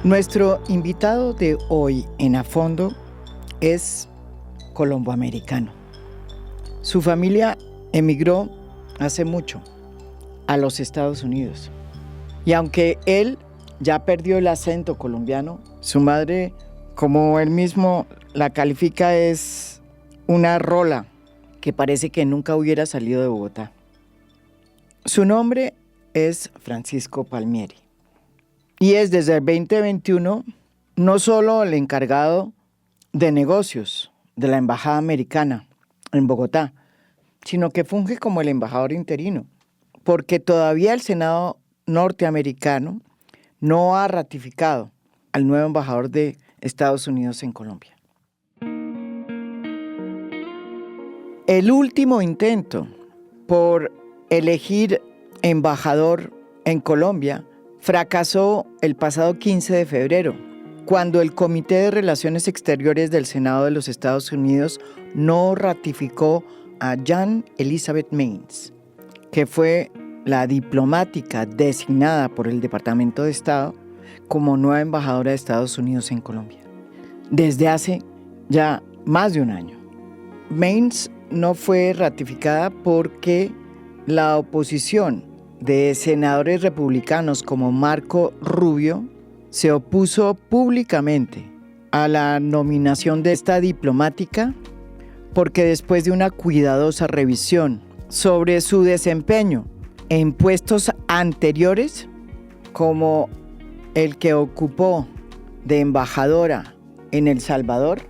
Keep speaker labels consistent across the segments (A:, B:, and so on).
A: Nuestro invitado de hoy en A Fondo es colomboamericano. Su familia emigró hace mucho a los Estados Unidos. Y aunque él ya perdió el acento colombiano, su madre, como él mismo la califica, es una rola que parece que nunca hubiera salido de Bogotá. Su nombre es Francisco Palmieri. Y es desde el 2021 no solo el encargado de negocios de la Embajada Americana en Bogotá, sino que funge como el embajador interino, porque todavía el Senado norteamericano no ha ratificado al nuevo embajador de Estados Unidos en Colombia. El último intento por elegir embajador en Colombia fracasó el pasado 15 de febrero, cuando el Comité de Relaciones Exteriores del Senado de los Estados Unidos no ratificó a Jan Elizabeth Maines, que fue la diplomática designada por el Departamento de Estado como nueva embajadora de Estados Unidos en Colombia. Desde hace ya más de un año. Maines no fue ratificada porque la oposición de senadores republicanos como Marco Rubio se opuso públicamente a la nominación de esta diplomática, porque después de una cuidadosa revisión sobre su desempeño en puestos anteriores, como el que ocupó de embajadora en El Salvador,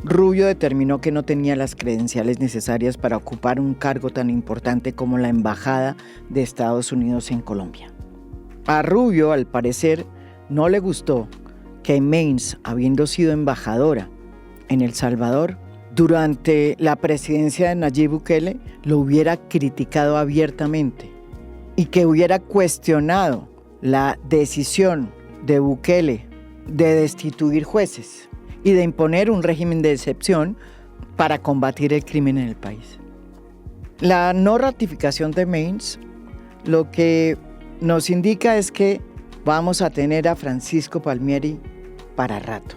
A: Rubio determinó que no tenía las credenciales necesarias para ocupar un cargo tan importante como la Embajada de Estados Unidos en Colombia. A Rubio, al parecer, no le gustó que Maines, habiendo sido embajadora en El Salvador, durante la presidencia de Nayib Bukele, lo hubiera criticado abiertamente y que hubiera cuestionado la decisión de Bukele de destituir jueces y de imponer un régimen de excepción para combatir el crimen en el país. La no ratificación de Maines lo que nos indica es que vamos a tener a Francisco Palmieri para rato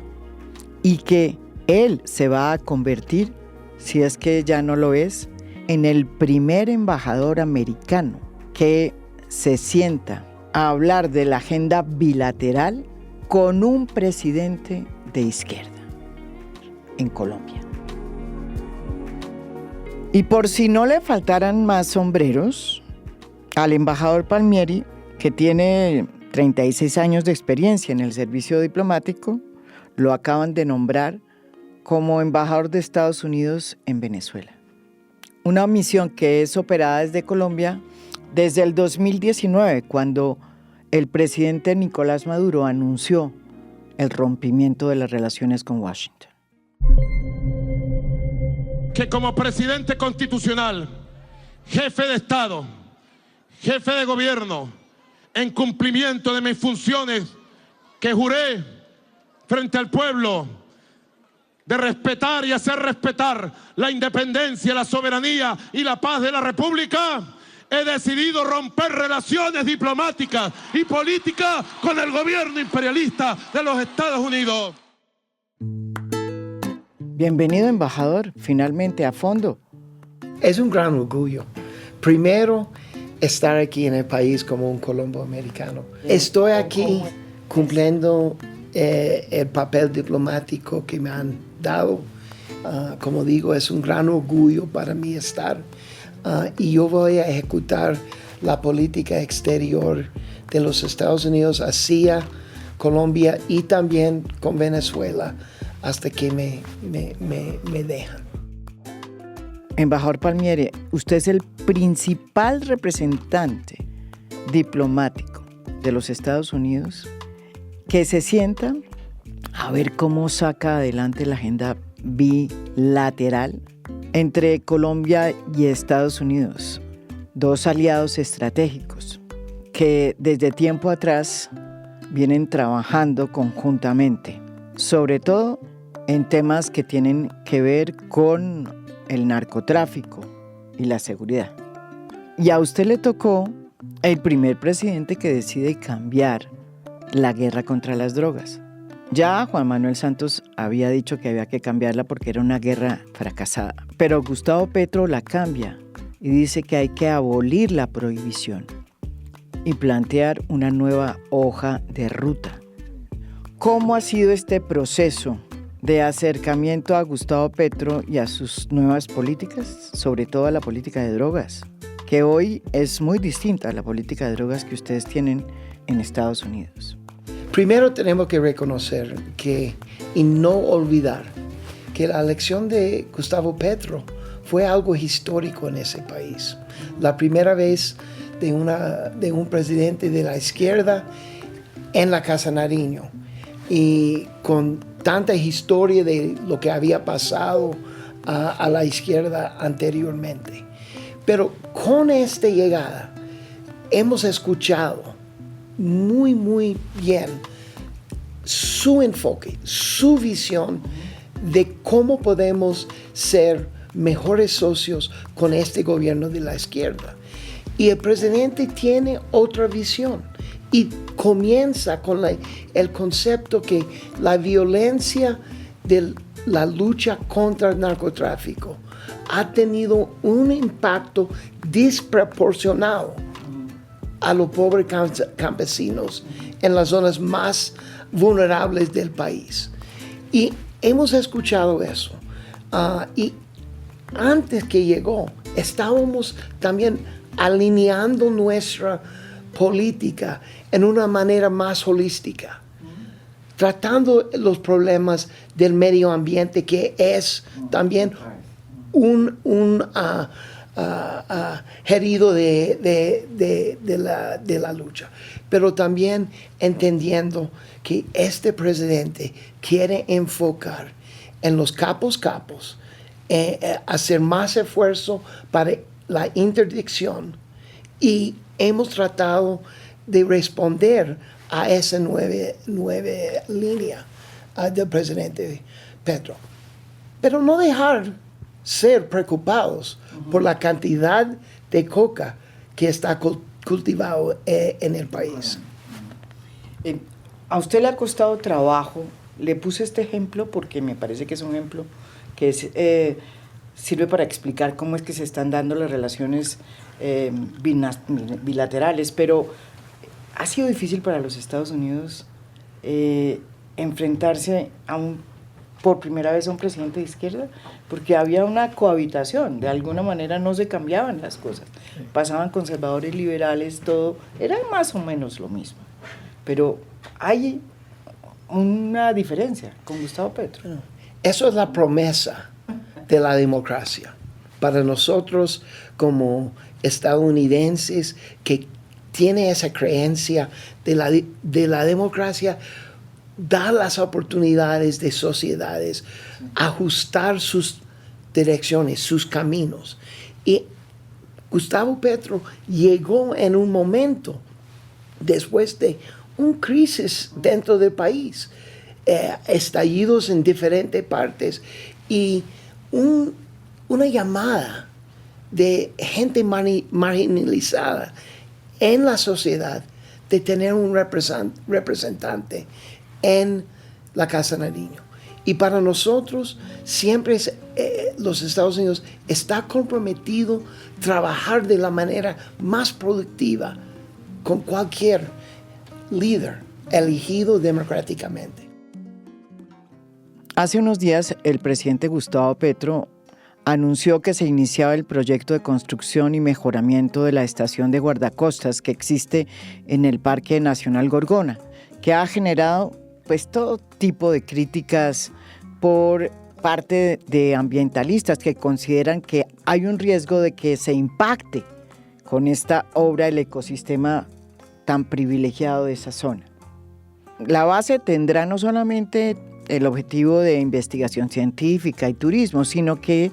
A: y que él se va a convertir, si es que ya no lo es, en el primer embajador americano que se sienta a hablar de la agenda bilateral con un presidente de izquierda en Colombia. Y por si no le faltaran más sombreros, al embajador Palmieri, que tiene 36 años de experiencia en el servicio diplomático, lo acaban de nombrar como embajador de Estados Unidos en Venezuela. Una misión que es operada desde Colombia desde el 2019, cuando el presidente Nicolás Maduro anunció el rompimiento de las relaciones con Washington.
B: Que como presidente constitucional, jefe de Estado, jefe de gobierno, en cumplimiento de mis funciones que juré frente al pueblo, de respetar y hacer respetar la independencia, la soberanía y la paz de la República, he decidido romper relaciones diplomáticas y políticas con el gobierno imperialista de los Estados Unidos.
A: Bienvenido, embajador, finalmente a Fondo.
C: Es un gran orgullo. Primero, estar aquí en el país como un colomboamericano. Estoy aquí cumpliendo el papel diplomático que me han dado. Como digo, es un gran orgullo para mí estar. Y yo voy a ejecutar la política exterior de los Estados Unidos hacia Colombia y también con Venezuela hasta que me dejan.
A: Embajador Palmieri, usted es el principal representante diplomático de los Estados Unidos que se sienta a ver cómo saca adelante la agenda bilateral entre Colombia y Estados Unidos, dos aliados estratégicos que desde tiempo atrás vienen trabajando conjuntamente, sobre todo en temas que tienen que ver con el narcotráfico y la seguridad. Y a usted le tocó el primer presidente que decide cambiar la guerra contra las drogas. Ya Juan Manuel Santos había dicho que había que cambiarla porque era una guerra fracasada, pero Gustavo Petro la cambia y dice que hay que abolir la prohibición y plantear una nueva hoja de ruta. ¿Cómo ha sido este proceso de acercamiento a Gustavo Petro y a sus nuevas políticas, sobre todo a la política de drogas, que hoy es muy distinta a la política de drogas que ustedes tienen en Estados Unidos?
C: Primero tenemos que reconocer y no olvidar que la elección de Gustavo Petro fue algo histórico en ese país. La primera vez de un presidente de la izquierda en la Casa Nariño, y con tanta historia de lo que había pasado a la izquierda anteriormente. Pero con esta llegada hemos escuchado muy bien su enfoque, su visión de cómo podemos ser mejores socios con este gobierno de la izquierda. Y el presidente tiene otra visión y comienza con el concepto que la violencia de la lucha contra el narcotráfico ha tenido un impacto desproporcionado a los pobres campesinos en las zonas más vulnerables del país. Y hemos escuchado eso. Y antes que llegó, estábamos también alineando nuestra política en una manera más holística, tratando los problemas del medio ambiente, que es también un herido de la lucha, pero también entendiendo que este presidente quiere enfocar en los capos, hacer más esfuerzo para la interdicción, y hemos tratado de responder a esa nueva línea del presidente Petro. Pero no dejar ser preocupados por la cantidad de coca que está cultivado en el país.
A: A usted le ha costado trabajo. Le puse este ejemplo porque me parece que es un ejemplo que sirve para explicar cómo es que se están dando las relaciones bilaterales, pero ha sido difícil para los Estados Unidos enfrentarse por primera vez a un presidente de izquierda, porque había una cohabitación, de alguna manera no se cambiaban las cosas, pasaban conservadores, liberales, todo, era más o menos lo mismo, pero hay una diferencia con Gustavo Petro.
C: Eso es la promesa de la democracia. Para nosotros como estadounidenses que tiene esa creencia de la democracia, da las oportunidades de sociedades, ajustar sus direcciones, sus caminos. Y Gustavo Petro llegó en un momento después de una crisis dentro del país, estallidos en diferentes partes y una llamada de gente marginalizada en la sociedad de tener un representante en la Casa Nariño. Y para nosotros siempre los Estados Unidos está comprometido a trabajar de la manera más productiva con cualquier líder elegido democráticamente.
A: Hace unos días el presidente Gustavo Petro anunció que se iniciaba el proyecto de construcción y mejoramiento de la estación de guardacostas que existe en el Parque Nacional Gorgona, que ha generado pues todo tipo de críticas por parte de ambientalistas que consideran que hay un riesgo de que se impacte con esta obra el ecosistema tan privilegiado de esa zona. La base tendrá no solamente el objetivo de investigación científica y turismo, sino que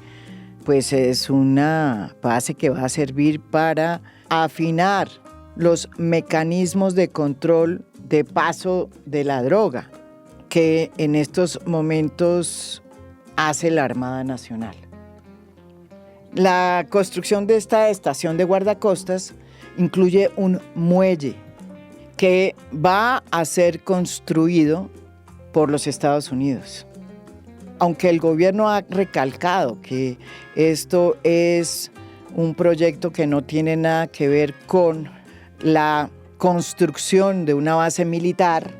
A: pues es una base que va a servir para afinar los mecanismos de control de paso de la droga que en estos momentos hace la Armada Nacional. La construcción de esta estación de guardacostas incluye un muelle que va a ser construido por los Estados Unidos. Aunque el gobierno ha recalcado que esto es un proyecto que no tiene nada que ver con la construcción de una base militar,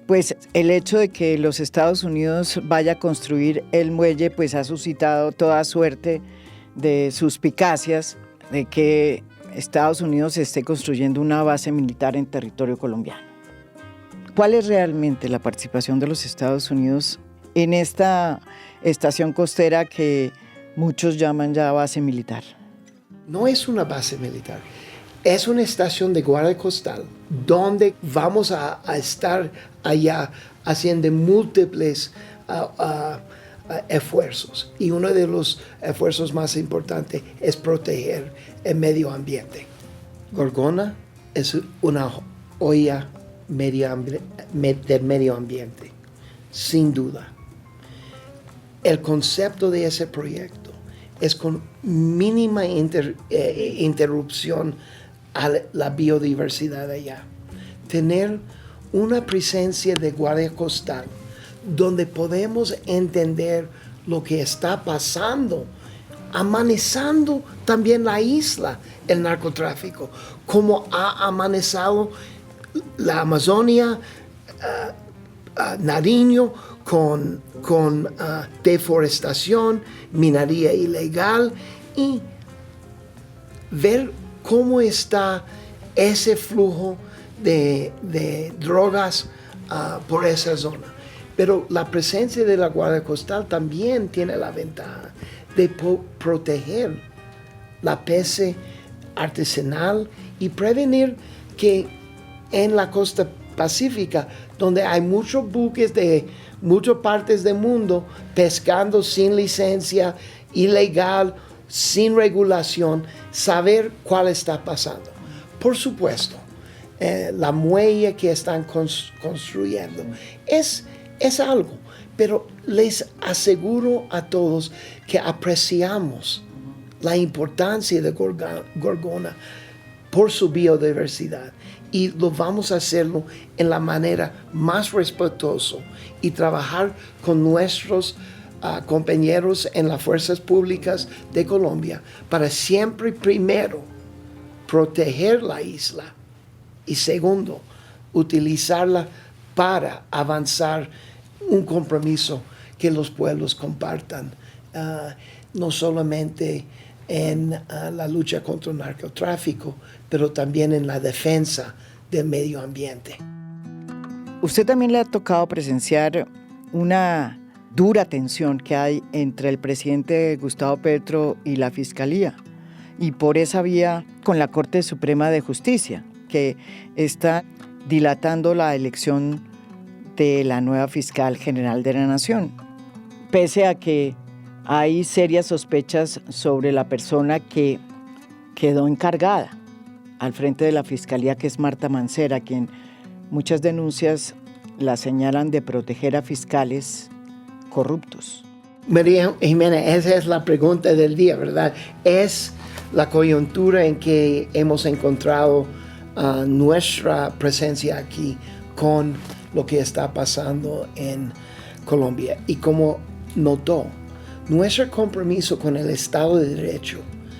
A: pues el hecho de que los Estados Unidos vaya a construir el muelle pues ha suscitado toda suerte de suspicacias de que Estados Unidos esté construyendo una base militar en territorio colombiano. ¿Cuál es realmente la participación de los Estados Unidos en esta estación costera que muchos llaman ya base militar?
C: No es una base militar, es una estación de guardia costal donde vamos a estar allá haciendo múltiples esfuerzos. Y uno de los esfuerzos más importantes es proteger el medio ambiente. Gorgona es una joya del medio ambiente, sin duda. El concepto de ese proyecto es con mínima interrupción a la biodiversidad allá. Tener una presencia de guardia costal donde podemos entender lo que está pasando, amenazando también la isla, el narcotráfico, como ha amenazado la Amazonia, Nariño, con deforestación, minería ilegal, y ver cómo está ese flujo de drogas por esa zona. Pero la presencia de la Guardia Costal también tiene la ventaja de proteger la pesca artesanal y prevenir que en la costa pacífica, donde hay muchos buques de muchas partes del mundo pescando sin licencia, ilegal, sin regulación, saber cuál está pasando. Por supuesto, la muelle que están construyendo es algo, pero les aseguro a todos que apreciamos la importancia de Gorgona por su biodiversidad, y lo vamos a hacerlo en la manera más respetuosa y trabajar con nuestros compañeros en las fuerzas públicas de Colombia para siempre, primero, proteger la isla y segundo, utilizarla para avanzar un compromiso que los pueblos compartan, no solamente en la lucha contra el narcotráfico, pero también en la defensa del medio ambiente.
A: Usted también le ha tocado presenciar una dura tensión que hay entre el presidente Gustavo Petro y la Fiscalía, y por esa vía con la Corte Suprema de Justicia, que está dilatando la elección de la nueva fiscal general de la Nación, pese a que hay serias sospechas sobre la persona que quedó encargada al frente de la Fiscalía, que es Marta Mancera, quien muchas denuncias la señalan de proteger a fiscales corruptos.
C: María Jimena, esa es la pregunta del día, ¿verdad? Es la coyuntura en que hemos encontrado nuestra presencia aquí con lo que está pasando en Colombia. Y como notó, nuestro compromiso con el Estado de Derecho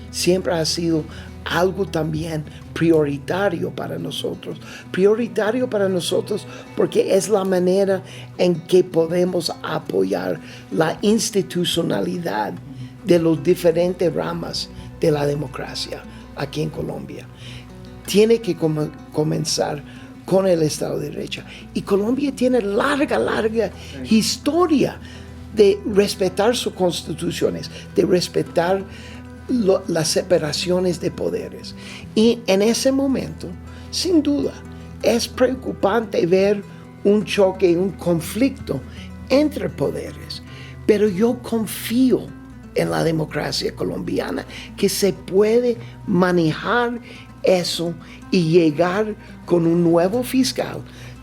C: siempre ha sido algo también prioritario para nosotros. Prioritario para nosotros porque es la manera en que podemos apoyar la institucionalidad de las diferentes ramas de la democracia aquí en Colombia. Tiene que comenzar con el Estado de Derecho. Y Colombia tiene larga historia de respetar sus constituciones, de respetar las separaciones de poderes. Y en ese momento, sin duda, es preocupante ver un choque, un conflicto entre poderes. Pero yo confío en la democracia colombiana que se puede manejar eso y llegar con un nuevo fiscal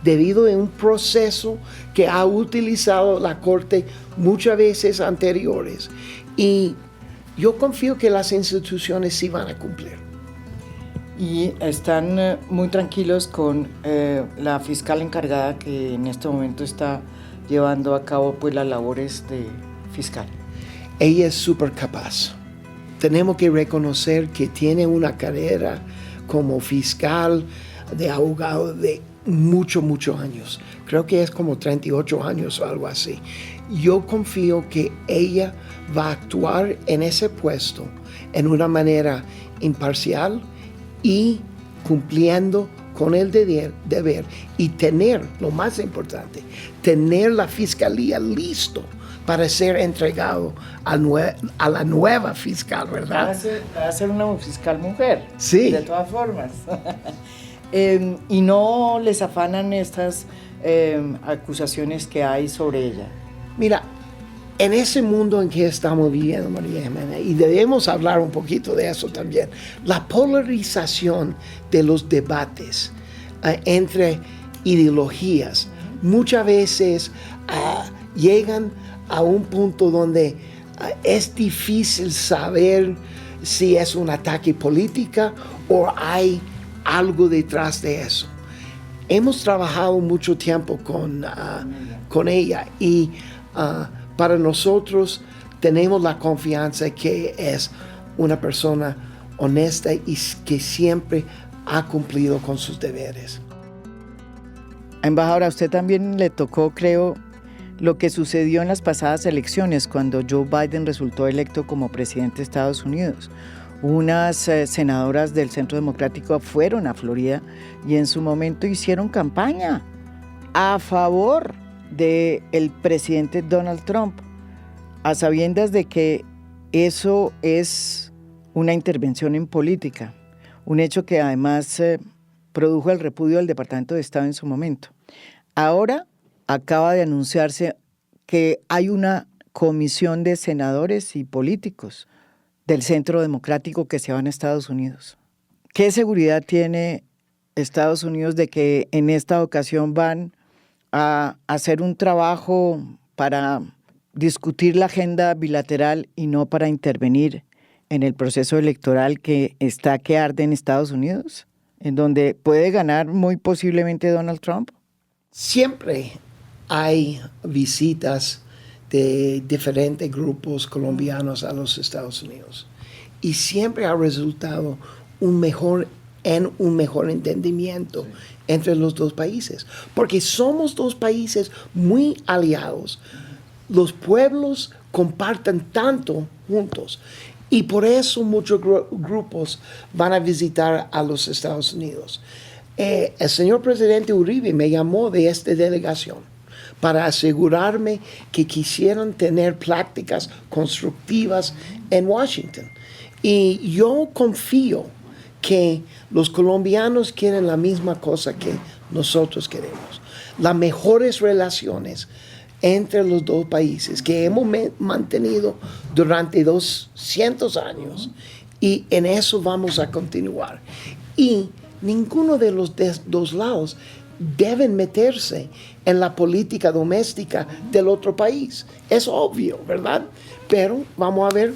C: debido a un proceso que ha utilizado la Corte muchas veces anteriores. Y yo confío que las instituciones sí van a cumplir.
A: y están muy tranquilos con la fiscal encargada que en este momento está llevando a cabo pues las labores de fiscal.
C: Ella es súper capaz. Tenemos que reconocer que tiene una carrera como fiscal de abogado de muchos años. Creo que es como 38 años o algo así. Yo confío que ella va a actuar en ese puesto en una manera imparcial y cumpliendo con el deber y tener, lo más importante, tener la fiscalía listo para ser entregado a la nueva fiscal, ¿verdad?
A: Va a ser una fiscal mujer,
C: sí.
A: De todas formas. Y no les afanan estas acusaciones que hay sobre ella.
C: Mira, en ese mundo en que estamos viviendo, María Jimena, y debemos hablar un poquito de eso también, la polarización de los debates entre ideologías muchas veces llegan a un punto donde es difícil saber si es un ataque político o hay algo detrás de eso. Hemos trabajado mucho tiempo con ella y para nosotros tenemos la confianza que es una persona honesta y que siempre ha cumplido con sus deberes.
A: Embajadora, a usted también le tocó, creo, lo que sucedió en las pasadas elecciones cuando Joe Biden resultó electo como presidente de Estados Unidos. Unas senadoras del Centro Democrático fueron a Florida y en su momento hicieron campaña a favor del presidente Donald Trump, a sabiendas de que eso es una intervención en política, un hecho que además produjo el repudio del Departamento de Estado en su momento. Ahora acaba de anunciarse que hay una comisión de senadores y políticos del Centro Democrático que se van a Estados Unidos. ¿Qué seguridad tiene Estados Unidos de que en esta ocasión van a hacer un trabajo para discutir la agenda bilateral y no para intervenir en el proceso electoral que arde en Estados Unidos, en donde puede ganar muy posiblemente Donald Trump?
C: Siempre hay visitas de diferentes grupos colombianos a los Estados Unidos y siempre ha resultado un mejor entendimiento entre los dos países, porque somos dos países muy aliados. Los pueblos comparten tanto juntos y por eso muchos grupos van a visitar a los Estados Unidos. El señor presidente Uribe me llamó de esta delegación para asegurarme que quisieran tener prácticas constructivas en Washington. Y yo confío que los colombianos quieren la misma cosa que nosotros queremos. Las mejores relaciones entre los dos países que hemos mantenido durante 200 años y en eso vamos a continuar. Y ninguno de los dos lados deben meterse en la política doméstica del otro país. Es obvio, ¿verdad? Pero vamos a ver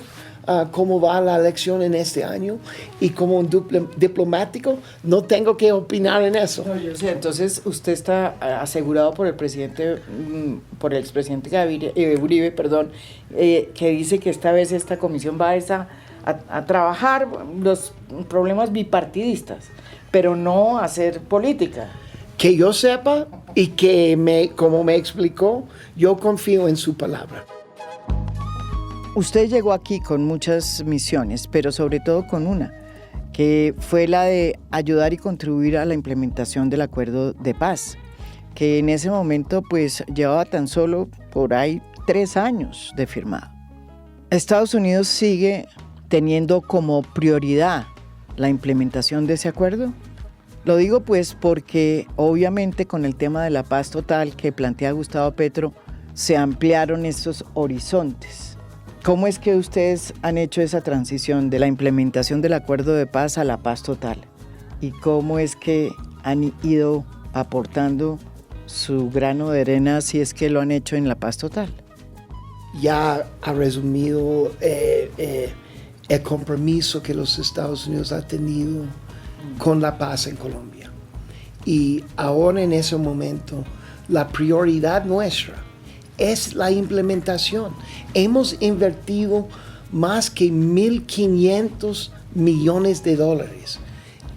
C: cómo va la elección en este año y como un diplomático no tengo que opinar en eso.
A: No, yo sé, entonces usted está asegurado por el presidente, por el expresidente Uribe, que dice que esta vez esta comisión va a trabajar los problemas bipartidistas, pero no hacer política.
C: Que yo sepa y que como me explicó, yo confío en su palabra.
A: Usted llegó aquí con muchas misiones, pero sobre todo con una, que fue la de ayudar y contribuir a la implementación del acuerdo de paz, que en ese momento pues llevaba tan solo por ahí 3 años de firmado. Estados Unidos sigue teniendo como prioridad la implementación de ese acuerdo. Lo digo pues porque obviamente con el tema de la paz total que plantea Gustavo Petro se ampliaron estos horizontes. ¿Cómo es que ustedes han hecho esa transición de la implementación del acuerdo de paz a la paz total? ¿Y cómo es que han ido aportando su grano de arena si es que lo han hecho en la paz total?
C: Ya ha resumido el compromiso que los Estados Unidos ha tenido con la paz en Colombia. Y ahora en ese momento, la prioridad nuestra es la implementación. Hemos invertido más que 1.500 millones de dólares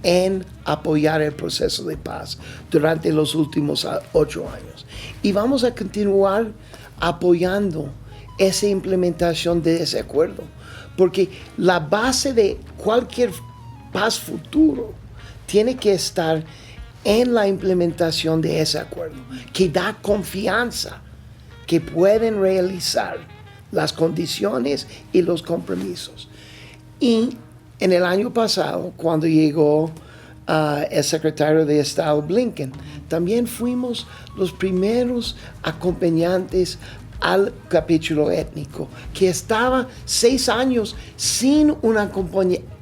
C: en apoyar el proceso de paz durante los últimos 8 años. Y vamos a continuar apoyando esa implementación de ese acuerdo, porque la base de cualquier paz futuro tiene que estar en la implementación de ese acuerdo, que da confianza que pueden realizar las condiciones y los compromisos. Y en el año pasado, cuando llegó el secretario de Estado Blinken, también fuimos los primeros acompañantes al capítulo étnico, que estaba 6 años sin un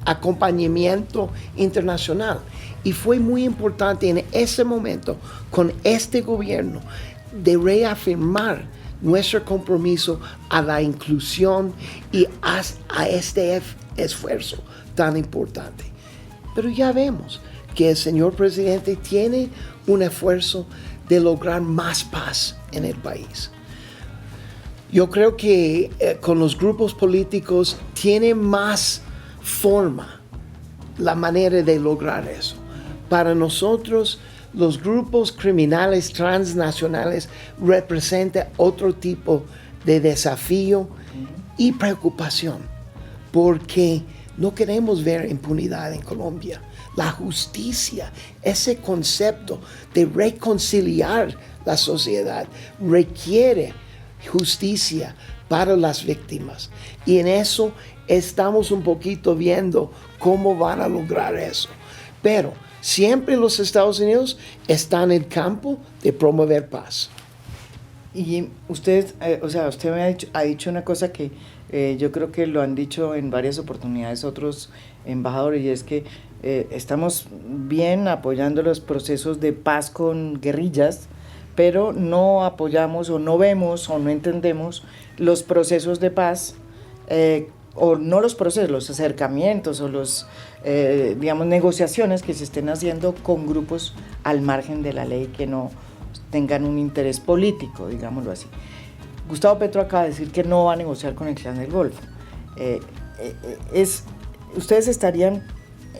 C: acompañamiento internacional. Y fue muy importante en ese momento, con este gobierno, de reafirmar nuestro compromiso a la inclusión y a este esfuerzo tan importante. Pero ya vemos que el señor presidente tiene un esfuerzo de lograr más paz en el país. Yo creo que con los grupos políticos tiene más forma la manera de lograr eso. Para nosotros, los grupos criminales transnacionales representan otro tipo de desafío y preocupación, porque no queremos ver impunidad en Colombia. La justicia, ese concepto de reconciliar la sociedad, requiere justicia para las víctimas. Y en eso estamos un poquito viendo cómo van a lograr eso. Pero siempre los Estados Unidos están en el campo de promover paz.
A: Y usted, usted me ha dicho una cosa que yo creo que lo han dicho en varias oportunidades otros embajadores, y es que estamos bien apoyando los procesos de paz con guerrillas, pero no apoyamos o no vemos o no entendemos los procesos de paz, o no los procesos, los acercamientos o los, negociaciones que se estén haciendo con grupos al margen de la ley que no tengan un interés político, digámoslo así. Gustavo Petro acaba de decir que no va a negociar con el Clan del Golfo. ¿Ustedes estarían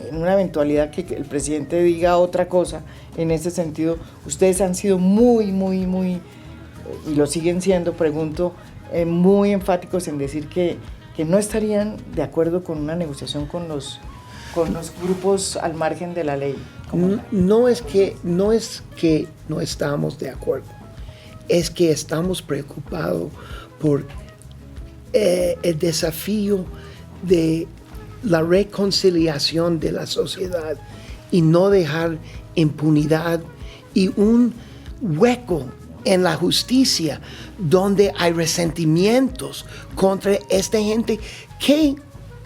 A: en una eventualidad que el presidente diga otra cosa en ese sentido? Ustedes han sido muy, y lo siguen siendo, pregunto, muy enfáticos en decir que no estarían de acuerdo con una negociación con los grupos al margen de la ley.
C: No es que no estamos de acuerdo, es que estamos preocupados por el desafío de la reconciliación de la sociedad y no dejar impunidad y un hueco en la justicia donde hay resentimientos contra esta gente que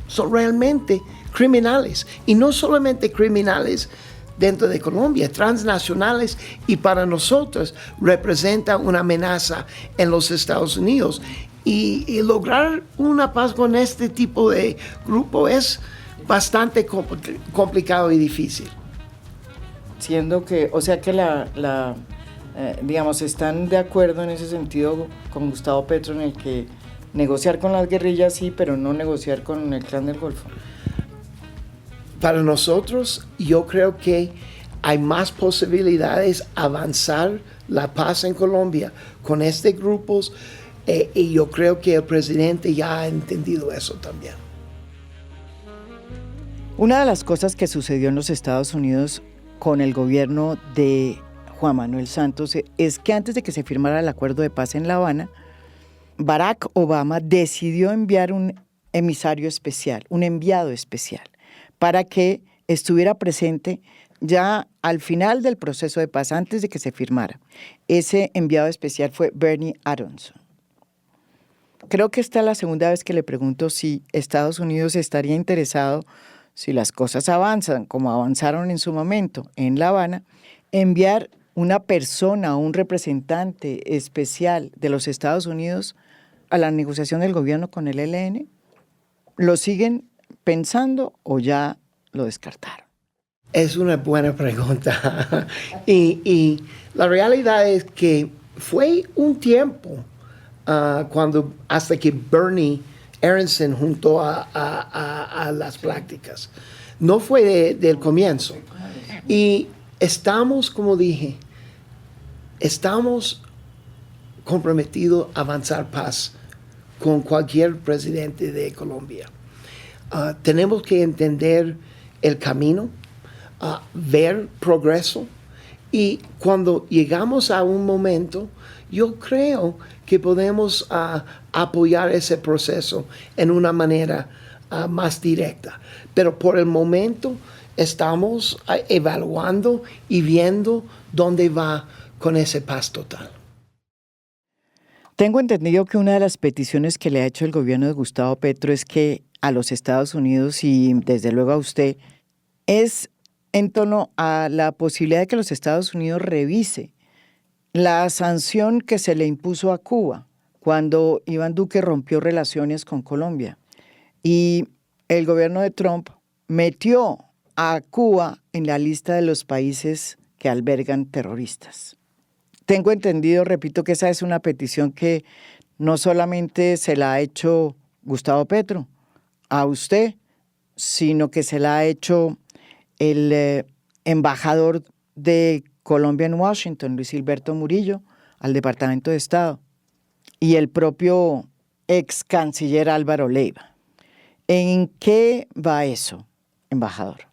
C: son realmente criminales, y no solamente criminales dentro de Colombia, transnacionales, y para nosotros representa una amenaza en los Estados Unidos. Y lograr una paz con este tipo de grupo es bastante complicado y difícil.
A: Siendo que, están de acuerdo en ese sentido con Gustavo Petro en el que negociar con las guerrillas sí, pero no negociar con el Clan del Golfo.
C: Para nosotros, yo creo que hay más posibilidades avanzar la paz en Colombia con estos grupos, y yo creo que el presidente ya ha entendido eso también.
A: Una de las cosas que sucedió en los Estados Unidos con el gobierno de Juan Manuel Santos es que antes de que se firmara el acuerdo de paz en La Habana, Barack Obama decidió enviar un emisario especial, un enviado especial, para que estuviera presente ya al final del proceso de paz, antes de que se firmara. Ese enviado especial fue Bernie Aronson. Creo que esta es la segunda vez que le pregunto si Estados Unidos estaría interesado, si las cosas avanzan como avanzaron en su momento en La Habana, enviar una persona o un representante especial de los Estados Unidos a la negociación del gobierno con el ELN. ¿Lo siguen pensando o ya lo descartaron?
C: Es una buena pregunta. y la realidad es que fue un tiempo hasta que Bernie Aronson juntó a las prácticas. No fue del comienzo. Y estamos, como dije, estamos comprometidos a avanzar paz con cualquier presidente de Colombia. Tenemos que entender el camino, ver progreso, y cuando llegamos a un momento, yo creo que podemos apoyar ese proceso en una manera más directa. Pero por el momento estamos evaluando y viendo dónde va con ese paz total.
A: Tengo entendido que una de las peticiones que le ha hecho el gobierno de Gustavo Petro es que a los Estados Unidos y desde luego a usted es en torno a la posibilidad de que los Estados Unidos revise la sanción que se le impuso a Cuba cuando Iván Duque rompió relaciones con Colombia. Y el gobierno de Trump metió a Cuba en la lista de los países que albergan terroristas. Tengo entendido, repito, que esa es una petición que no solamente se la ha hecho Gustavo Petro a usted, sino que se la ha hecho el embajador de Colombia en Washington, Luis Gilberto Murillo, al Departamento de Estado, y el propio ex canciller Álvaro Leiva. ¿En qué va eso, embajador?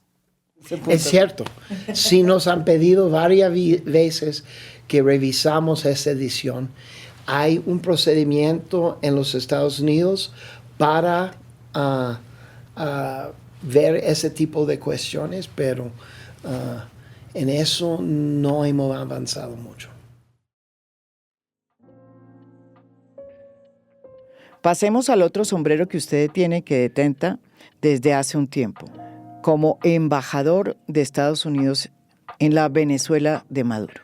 C: Es cierto. Sí nos han pedido varias veces que revisamos esta edición. Hay un procedimiento en los Estados Unidos para ver ese tipo de cuestiones, pero en eso no hemos avanzado mucho.
A: Pasemos al otro sombrero que usted tiene, que detenta desde hace un tiempo, como embajador de Estados Unidos en la Venezuela de Maduro.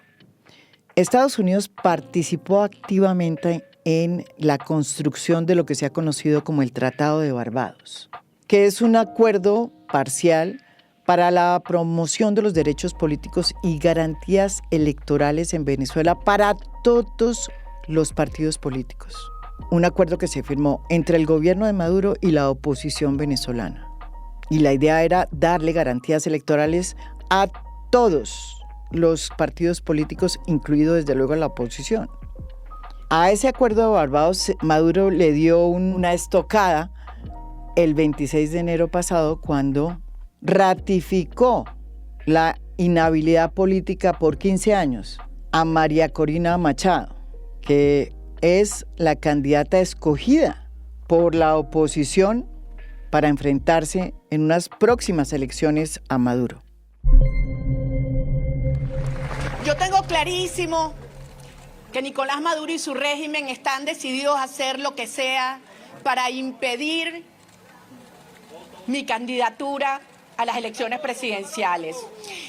A: Estados Unidos participó activamente en la construcción de lo que se ha conocido como el Tratado de Barbados, que es un acuerdo parcial para la promoción de los derechos políticos y garantías electorales en Venezuela para todos los partidos políticos. Un acuerdo que se firmó entre el gobierno de Maduro y la oposición venezolana. Y la idea era darle garantías electorales a todos los partidos políticos, incluido desde luego la oposición. A ese acuerdo de Barbados, Maduro le dio una estocada el 26 de enero pasado cuando ratificó la inhabilidad política por 15 años a María Corina Machado, que es la candidata escogida por la oposición para enfrentarse en unas próximas elecciones a Maduro.
D: Yo tengo clarísimo que Nicolás Maduro y su régimen están decididos a hacer lo que sea para impedir mi candidatura a las elecciones presidenciales.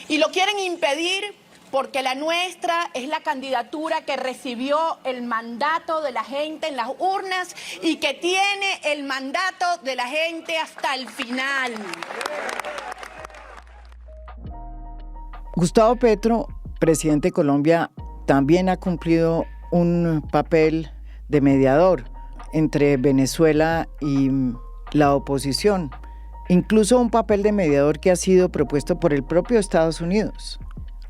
D: Y lo quieren impedir porque la nuestra es la candidatura que recibió el mandato de la gente en las urnas y que tiene el mandato de la gente hasta el final.
A: Gustavo Petro, presidente de Colombia, también ha cumplido un papel de mediador entre Venezuela y la oposición, incluso un papel de mediador que ha sido propuesto por el propio Estados Unidos.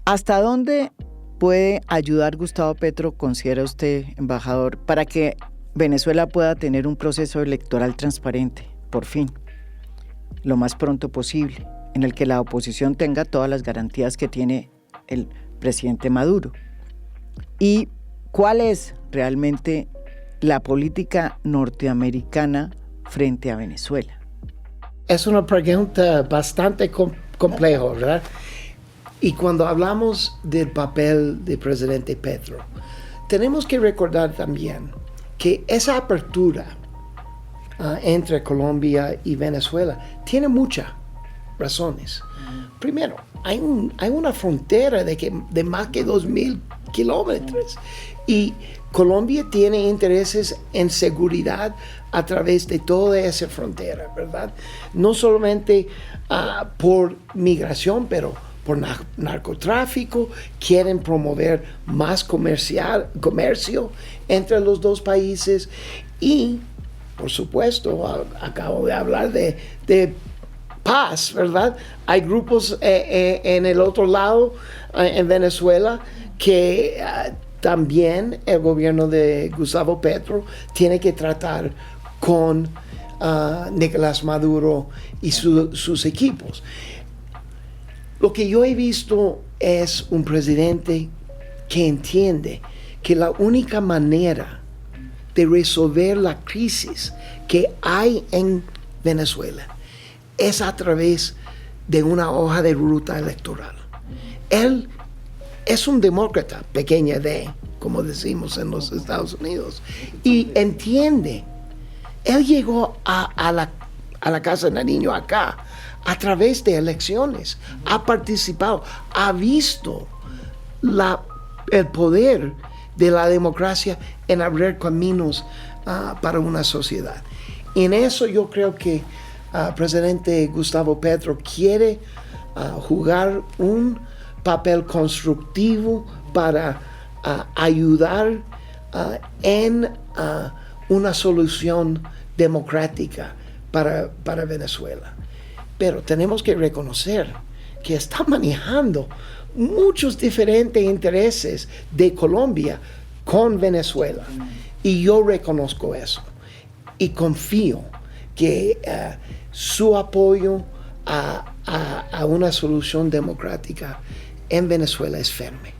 A: ¿Hasta dónde puede ayudar Gustavo Petro, considera usted, embajador, para que Venezuela pueda tener un proceso electoral transparente, por fin, lo más pronto posible, en el que la oposición tenga todas las garantías que tiene el presidente Maduro? ¿Y cuál es realmente la política norteamericana frente a Venezuela?
C: Es una pregunta bastante compleja, ¿verdad? Y cuando hablamos del papel del presidente Petro, tenemos que recordar también que esa apertura entre Colombia y Venezuela tiene muchas razones. Primero, hay una frontera de más que 2,000 kilómetros. Y Colombia tiene intereses en seguridad a través de toda esa frontera, ¿verdad? No solamente por migración, pero por narcotráfico. Quieren promover más comercio entre los dos países y, por supuesto, acabo de hablar de paz, ¿verdad? Hay grupos en el otro lado, en Venezuela, que también el gobierno de Gustavo Petro tiene que tratar con Nicolás Maduro y sus equipos. Lo que yo he visto es un presidente que entiende que la única manera de resolver la crisis que hay en Venezuela es a través de una hoja de ruta electoral. Él es un demócrata, pequeña d, como decimos en los Estados Unidos, y entiende. Él llegó a la Casa de Nariño acá a través de elecciones, ha participado, ha visto el poder de la democracia en abrir caminos para una sociedad. En eso yo creo que el presidente Gustavo Petro quiere jugar un papel constructivo para ayudar en una solución democrática para Venezuela. Pero tenemos que reconocer que está manejando muchos diferentes intereses de Colombia con Venezuela. Y yo reconozco eso. Y confío que su apoyo a una solución democrática en Venezuela es firme.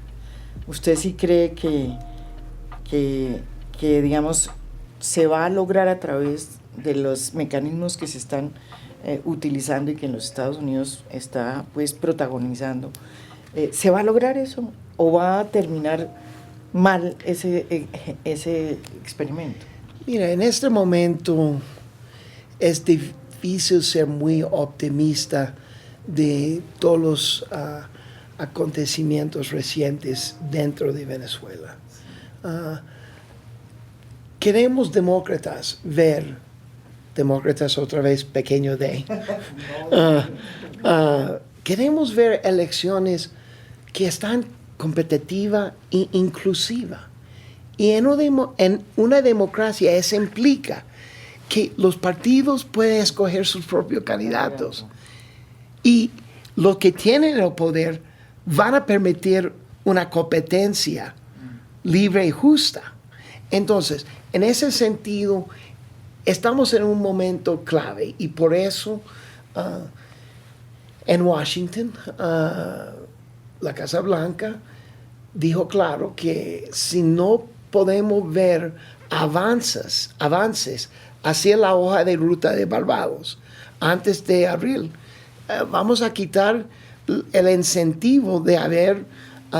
A: ¿Usted sí cree que digamos, se va a lograr a través de los mecanismos que se están utilizando y que en los Estados Unidos está pues protagonizando? ¿Se va a lograr eso o va a terminar mal ese experimento?
C: Mira, en este momento es difícil ser muy optimista de todos los acontecimientos recientes dentro de Venezuela. Queremos demócratas otra vez pequeño d, queremos ver elecciones que están competitivas e inclusivas. Y en una democracia eso implica que los partidos pueden escoger sus propios candidatos. Y los que tienen el poder van a permitir una competencia libre y justa. Entonces, en ese sentido, estamos en un momento clave y por eso en Washington la Casa Blanca dijo claro que si no podemos ver avances hacia la hoja de ruta de Barbados antes de abril, vamos a quitar el incentivo de haber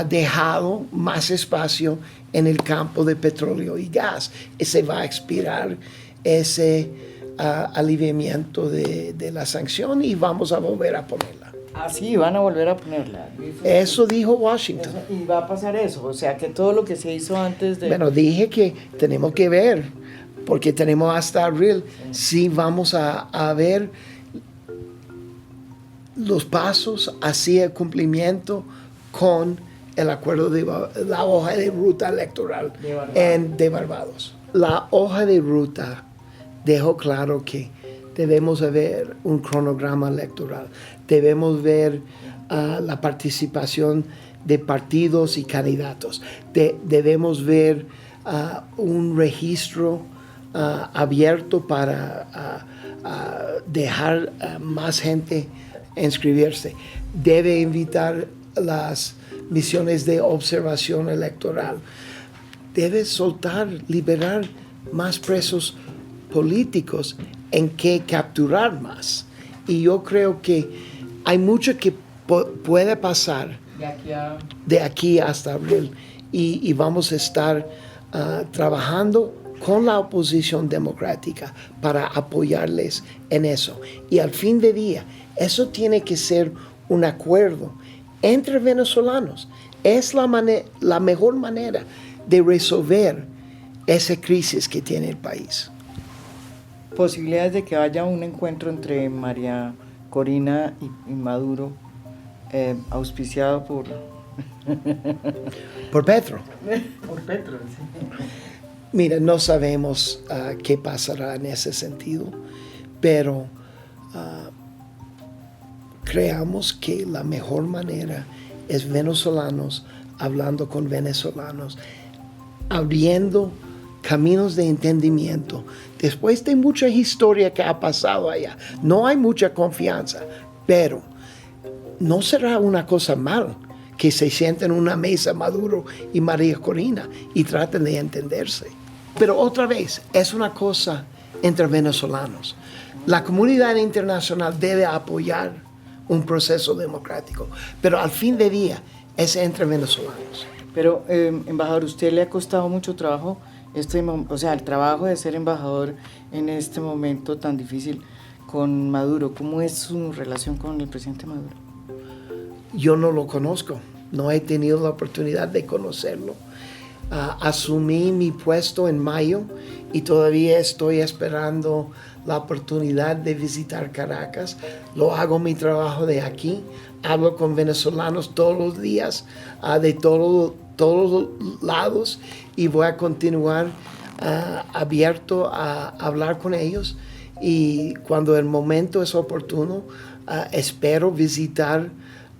C: dejado más espacio en el campo de petróleo y gas. Se va a expirar ese aliviamiento de la sanción y vamos a volver a ponerla.
A: Ah, sí, van a volver a ponerla.
C: Eso dijo Washington.
A: Y va a pasar eso, o sea que todo lo que se hizo antes de...
C: Bueno, dije que tenemos que ver, porque tenemos hasta abril, si vamos a ver los pasos hacia el cumplimiento con el acuerdo de la hoja de ruta electoral de Barbados. La hoja de ruta dejó claro que debemos ver un cronograma electoral, debemos ver la participación de partidos y candidatos, debemos ver un registro abierto para dejar más gente inscribirse. Debe invitar las misiones de observación electoral. Debe liberar más presos políticos en que capturar más. Y yo creo que hay mucho que puede pasar de aquí hasta abril. Y vamos a estar trabajando con la oposición democrática para apoyarles en eso. Y al fin de día, eso tiene que ser un acuerdo entre venezolanos. Es la mejor manera de resolver esa crisis que tiene el país.
A: Posibilidades de que haya un encuentro entre María Corina y Maduro, auspiciado por...
C: Por Petro.
A: por Petro, sí.
C: Mira, no sabemos qué pasará en ese sentido, pero creamos que la mejor manera es venezolanos hablando con venezolanos, abriendo caminos de entendimiento. Después de mucha historia que ha pasado allá, no hay mucha confianza, pero no será una cosa mal que se sienten en una mesa Maduro y María Corina y traten de entenderse. Pero otra vez, es una cosa entre venezolanos. La comunidad internacional debe apoyar un proceso democrático, pero al fin de día es entre venezolanos.
A: Pero, embajador, ¿usted le ha costado mucho trabajo, el trabajo de ser embajador en este momento tan difícil con Maduro? ¿Cómo es su relación con el presidente Maduro?
C: Yo no lo conozco, no he tenido la oportunidad de conocerlo. Asumí mi puesto en mayo y todavía estoy esperando la oportunidad de visitar Caracas. Lo hago mi trabajo de aquí, hablo con venezolanos todos los días, de todos los lados, y voy a continuar abierto a hablar con ellos, y cuando el momento es oportuno, espero visitar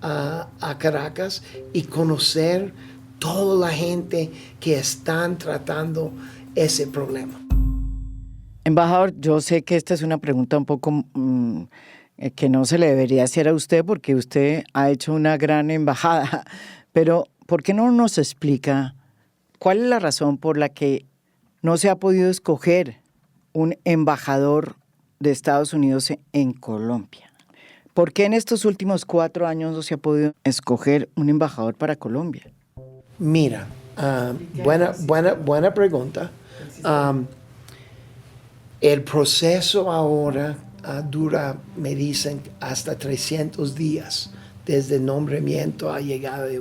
C: a Caracas y conocer toda la gente que están tratando ese problema.
A: Embajador, yo sé que esta es una pregunta un poco que no se le debería hacer a usted porque usted ha hecho una gran embajada, pero ¿por qué no nos explica cuál es la razón por la que no se ha podido escoger un embajador de Estados Unidos en Colombia? ¿Por qué en estos últimos 4 años no se ha podido escoger un embajador para Colombia?
C: Mira, buena pregunta. El proceso ahora dura, me dicen, hasta 300 días desde el nombramiento a llegada de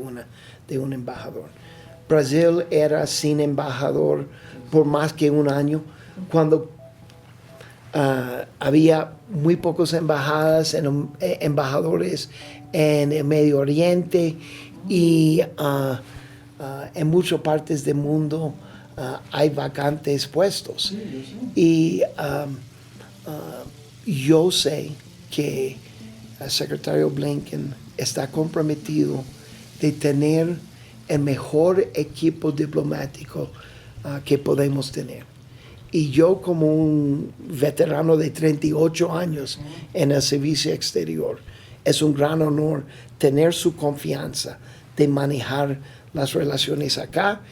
C: un embajador. Brasil era sin embajador por más que un año, cuando había muy pocos embajadores en el Medio Oriente, y en muchas partes del mundo hay vacantes puestos. Y yo sé que el secretario Blinken está comprometido de tener el mejor equipo diplomático que podemos tener. Y yo, como un veterano de 38 años en el servicio exterior, es un gran honor tener su confianza de manejar las relaciones acá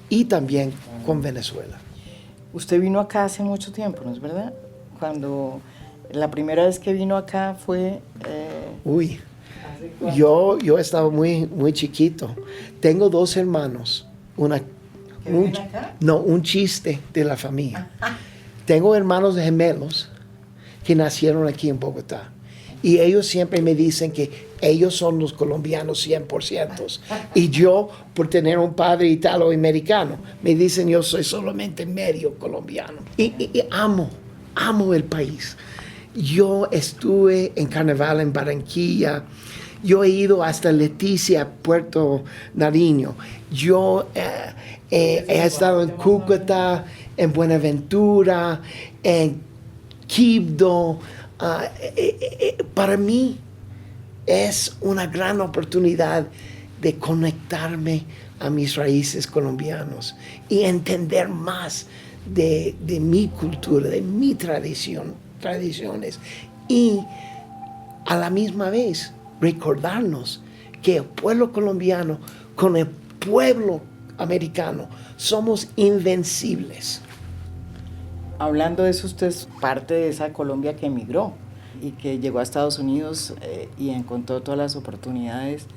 C: y también con Venezuela.
A: Usted vino acá hace mucho tiempo, ¿no es verdad? Cuando la primera vez que vino acá fue...
C: Yo estaba muy chiquito. Tengo 2 hermanos. Un chiste de la familia. Tengo hermanos gemelos que nacieron aquí en Bogotá. Y ellos siempre me dicen que ellos son los colombianos 100%. Y yo, por tener un padre italoamericano, me dicen yo soy solamente medio colombiano. Y amo el país. Yo estuve en Carnaval en Barranquilla. Yo he ido hasta Leticia, Puerto Nariño. Yo he estado en Cúcuta, en Buenaventura, en Quibdó. Para mí es una gran oportunidad de conectarme a mis raíces colombianos y entender más de mi cultura, de mi tradiciones, y a la misma vez recordarnos que el pueblo colombiano con el pueblo americano somos invencibles.
A: Hablando de eso, usted es parte de esa Colombia que emigró y que llegó a Estados Unidos y encontró todas las oportunidades.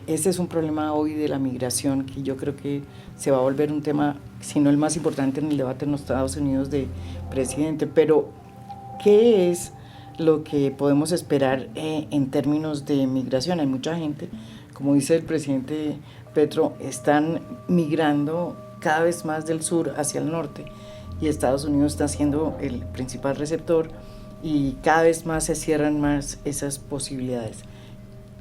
A: Este es un problema hoy de la migración que yo creo que se va a volver un tema, si no el más importante en el debate en los Estados Unidos de presidente. Pero, ¿qué es lo que podemos esperar en términos de migración? Hay mucha gente, como dice el presidente Petro, están migrando cada vez más del sur hacia el norte y Estados Unidos está siendo el principal receptor y cada vez más se cierran más esas posibilidades.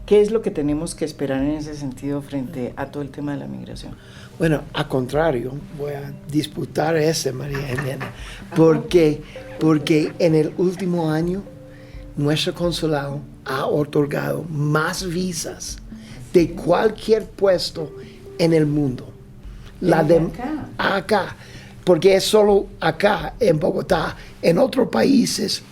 A: ¿Qué es lo que tenemos que esperar en ese sentido frente a todo el tema de la migración?
C: Bueno, al contrario, voy a disputar ese, María Jimena, porque en el último año nuestro consulado ha otorgado más visas de cualquier puesto en el mundo. Acá, porque es solo acá en Bogotá. En otros países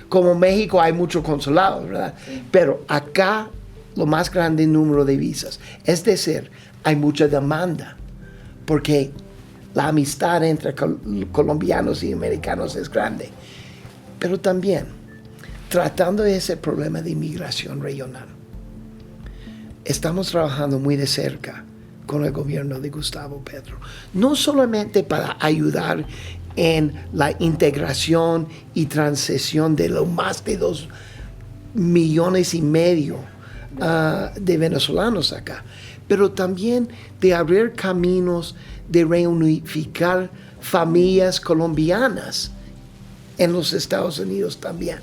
C: como México hay muchos consulados, ¿verdad? Sí. Pero acá lo más grande número de visas. Es decir, hay mucha demanda porque la amistad entre colombianos y americanos es grande. Pero también, tratando ese problema de inmigración regional, estamos trabajando muy de cerca con el gobierno de Gustavo Petro, no solamente para ayudar en la integración y transición de los más de 2,5 millones de venezolanos acá, pero también de abrir caminos de reunificar familias colombianas en los Estados Unidos también.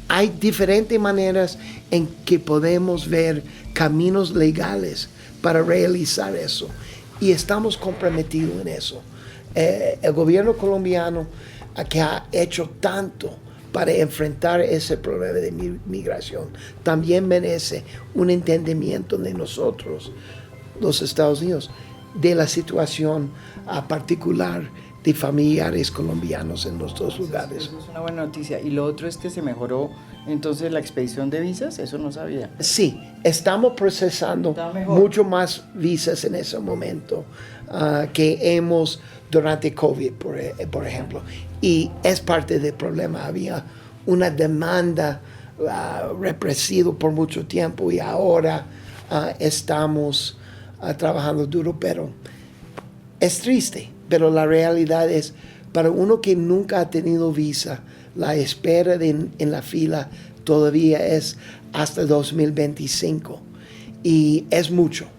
C: Hay diferentes maneras en que podemos ver caminos legales para realizar eso y estamos comprometidos en eso. El gobierno colombiano que ha hecho tanto para enfrentar ese problema de migración también merece un entendimiento de nosotros, los Estados Unidos, de la situación particular de familiares colombianos en los dos lugares.
A: Eso es una buena noticia. Y lo otro es que se mejoró entonces la expedición de visas, eso no sabía.
C: Sí, estamos procesando mucho más visas en ese momento que hemos durante COVID, por ejemplo. Y es parte del problema. Había una demanda represiva por mucho tiempo y ahora estamos trabajando duro, pero es triste. Pero la realidad es, para uno que nunca ha tenido visa, la espera en la fila todavía es hasta 2025. Y es mucho.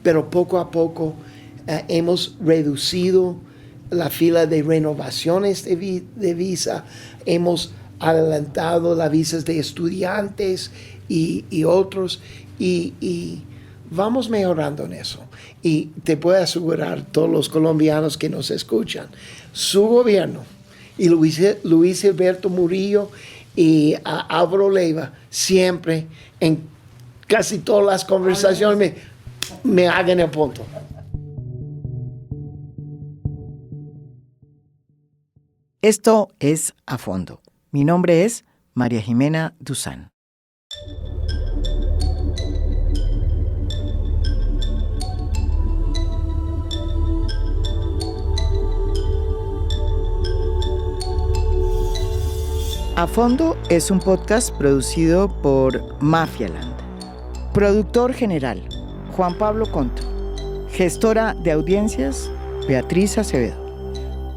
C: Pero poco a poco hemos reducido la fila de renovaciones de visa, hemos adelantado las visas de estudiantes y otros, y vamos mejorando en eso. Y te puedo asegurar, todos los colombianos que nos escuchan, su gobierno y Luis Alberto Murillo y Álvaro Leiva siempre en casi todas las conversaciones me hagan el punto.
A: Esto es A Fondo. Mi nombre es María Jimena Duzán. A Fondo es un podcast producido por Mafialand. Productor general, Juan Pablo Conto. Gestora de audiencias, Beatriz Acevedo.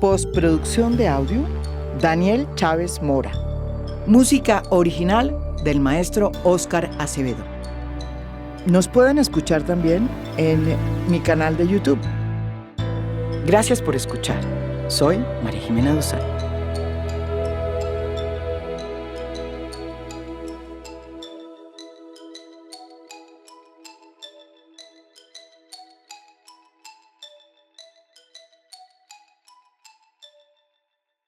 A: Postproducción de audio, Daniel Chávez Mora. Música original del maestro Óscar Acevedo. Nos pueden escuchar también en mi canal de YouTube. Gracias por escuchar. Soy María Jimena Duzán.